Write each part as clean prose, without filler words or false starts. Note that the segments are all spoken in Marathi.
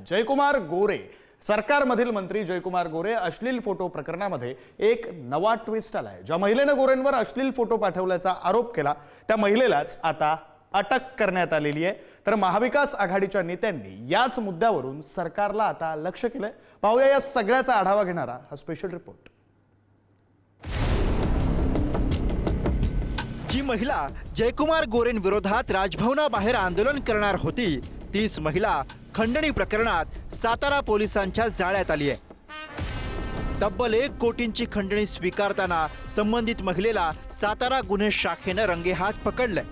जयकुमार गोरे सरकारमधील मंत्री जयकुमार गोरे अश्लील फोटो प्रकरणामध्ये एक नवा ट्विस्ट आलाय। ज्या महिलेने गोरेंवर अश्लील फोटो पाठवल्याचा आरोप केला त्या महिलेलाच आता अटक करण्यात आलेली आहे। तर महाविकास आघाडीच्या नेत्यांनी याच मुद्द्यावरून सरकारला आता लक्ष केलंय। पाहूया या सगळ्याचा आढावा घेणारा हा स्पेशल रिपोर्ट। जी महिला जयकुमार गोरेंविरोधात राजभवनाबाहेर आंदोलन करणार होती तीच महिला खंडणी प्रकरणात सातारा पोलिसांच्या जाळ्यात आली आहे। तब्बल 1 कोटींची खंडणी स्वीकारताना संबंधित महिलेला सातारा गुन्हे शाखेनं रंगेहात पकडलंय।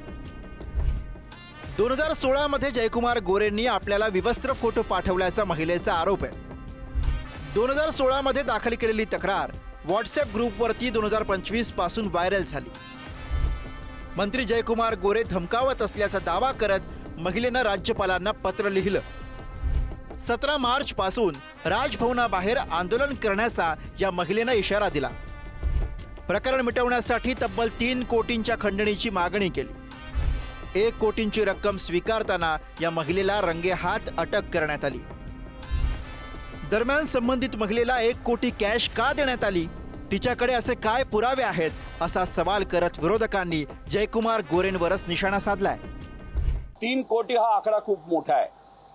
2016 मध्ये जयकुमार गोरेंनी आपल्याला विवस्त्र फोटो पाठवल्याचा महिलेचा आरोप आहे। 2016 मध्ये दाखल केलेली तक्रार व्हॉट्सअप ग्रुपवरती 2025 पासून व्हायरल झाली। मंत्री जयकुमार गोरे धमकावत असल्याचा दावा करत महिलेनं राज्यपालांना पत्र लिहिलं। 17 मार्च पासून राजभवनाबाहेर आंदोलन करण्याचा या महिलेनं इशारा दिला। प्रकरण मिटवण्यासाठी तब्बल 3 कोटींच्या खंडणीची मागणी केली। 1 कोटींची रक्कम स्वीकारताना या महिलेला रंगेहात अटक करण्यात आली। दरम्यान संबंधित महिलेला 1 कोटी कॅश का देण्यात आली, तिच्याकडे असे काय पुरावे आहेत असा सवाल करत विरोधकांनी जयकुमार गोरेंवरच निशाणा साधलाय। 3 कोटी हा आकडा खूप मोठा आहे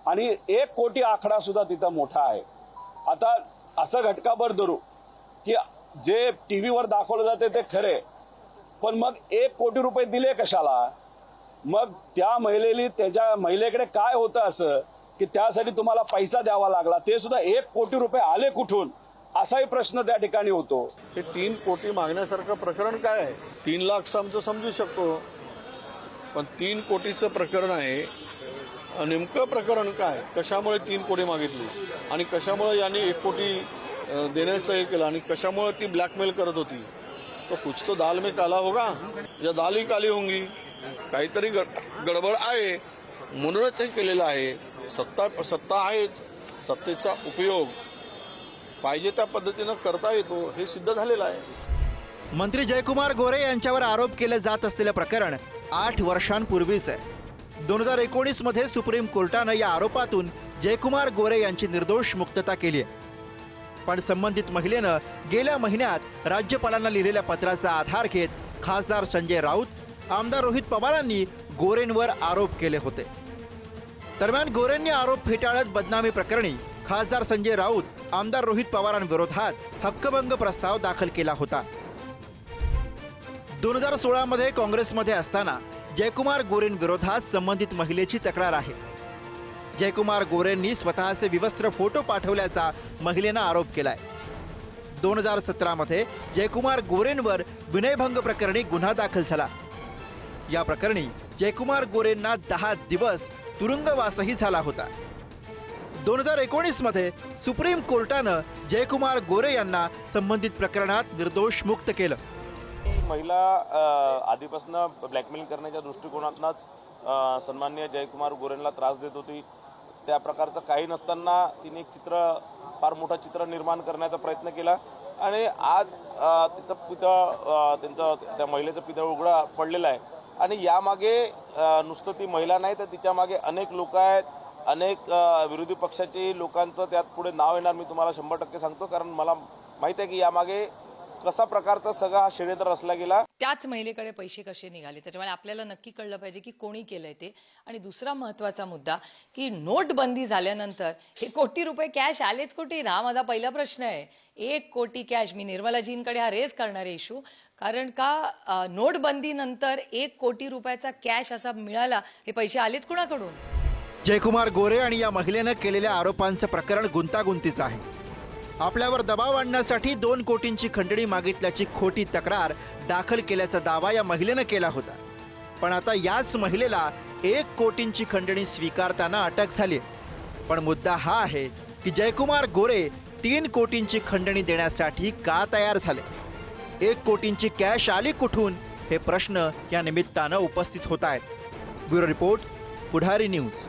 आणि 1 कोटी आकडा सुद्धा तिथं मोठा आहे। आता असं घटकाभर धरू की जे टीव्हीवर दाखवलं जाते ते खरे, पण मग 1 कोटी रुपये दिले कशाला? मग त्या महिलेकडे काय होतं असं की त्यासाठी तुम्हाला पैसा द्यावा लागला? ते सुद्धा 1 कोटी रुपये आले कुठून असाही प्रश्न त्या ठिकाणी होतो। हे 3 कोटी मागण्यासारखं प्रकरण काय आहे? 3 लाख आमचं समजू शकतो, पण 3 कोटीचं प्रकरण आहे। नेमकं प्रकरण काय? कशामुळे 3 कोटी मागितली आणि कशामुळे यांनी 1 कोटी देण्याचं हे केलं आणि कशामुळे ती ब्लॅकमेल करत होती? तो कुछ तो दाल में काला होगा या दाल ही काली होंगी। काहीतरी गडबड आहे म्हणूनच हे केलेलं आहे। सत्ता आहेच, सत्तेचा उपयोग पाहिजे त्या पद्धतीनं करता येतो हे सिद्ध झालेलं आहे। मंत्री जयकुमार गोरे यांच्यावर आरोप केले जात असलेलं प्रकरण 8 वर्षांपूर्वीच आहे। 2019 मध्ये सुप्रीम कोर्टानं या आरोपातून जयकुमार गोरे यांची निर्दोष मुक्तता केली आहे। पण संबंधित महिलेनं गेल्या महिन्यात राज्यपालांना लिहिलेल्या पत्राचा आधार घेत खासदार संजय राऊत, आमदार रोहित पवारांनी गोरेंवर आरोप केले होते। दरम्यान गोरेंनी आरोप फेटाळत बदनामी प्रकरणी खासदार संजय राऊत, आमदार रोहित पवारांविरोधात हक्कभंग प्रस्ताव दाखल केला होता। 2016 मध्ये काँग्रेसमध्ये असताना जयकुमार गोरेंविरोधात संबंधित महिलेची तक्रार आहे। जयकुमार गोरेंनी स्वतःचे विवस्त्र फोटो पाठवल्याचा महिलेनं आरोप केलाय। 2017 मध्ये जयकुमार गोरेंवर विनयभंग प्रकरणी गुन्हा दाखल झाला। या प्रकरणी जयकुमार गोरेंना 10 दिवस तुरुंगवासही झाला होता। 2019 मध्ये सुप्रीम कोर्टानं जयकुमार गोरे यांना संबंधित प्रकरणात निर्दोष मुक्त केलं। महिला आधीपासून ब्लॅकमेल करण्याच्या दृष्टिकोनातूनच सन्माननीय जयकुमार गोरेंना त्रास देत होती। त्या प्रकारचं काही नसताना तिने एक फार मोठं चित्र निर्माण करण्याचा प्रयत्न केला आणि आज त्या महिलेचं पितळ उघडं पडलेलं आहे। आणि यामागे नुसतं ती महिला नाही तर तिच्या मागे अनेक लोक आहेत, अनेक विरोधी पक्षाची लोकांचं त्यात पुढे नाव येणार मी तुम्हाला 100% सांगतो, कारण मला माहित आहे की यामागे कसा प्रकारचा सगळा षड्यंत्र रचला गेला। त्याच महिलेकडे पैसे कसे निघाले त्याच्यामुळे आपल्याला नक्की कळलं पाहिजे की कोणी केलंय ते। आणि दुसरा महत्त्वाचा मुद्दा की नोटबंदी झाल्यानंतर हे कोटी रुपये कॅश आलेच कुठे? हा माझा पहिला प्रश्न आहे। 1 कोटी कॅश, मी निर्मलाजींकडे हा रेस करणारे इशू, कारण का नोटबंदीनंतर 1 कोटी रुपयाचा कॅश असा मिळाला, हे पैसे आलेच कुणाकडून? जयकुमार गोरे आणि या महिलेनं केलेल्या आरोपांचं प्रकरण गुंतागुंतीचं आहे। आपल्यावर दबाव आणण्यासाठी 2 कोटींची खंडणी मागितल्याची खोटी तक्रार दाखल केल्याचा दावा या महिलेनं केला होता। पण आता याच महिलेला 1 कोटींची खंडणी स्वीकारताना अटक झाली। पण मुद्दा हा आहे की जयकुमार गोरे 3 कोटींची खंडणी देण्यासाठी का तयार झाले? 1 कोटींची कॅश आली कुठून हे प्रश्न या निमित्तानं उपस्थित होत आहेत। ब्युरो रिपोर्ट, पुढारी न्यूज।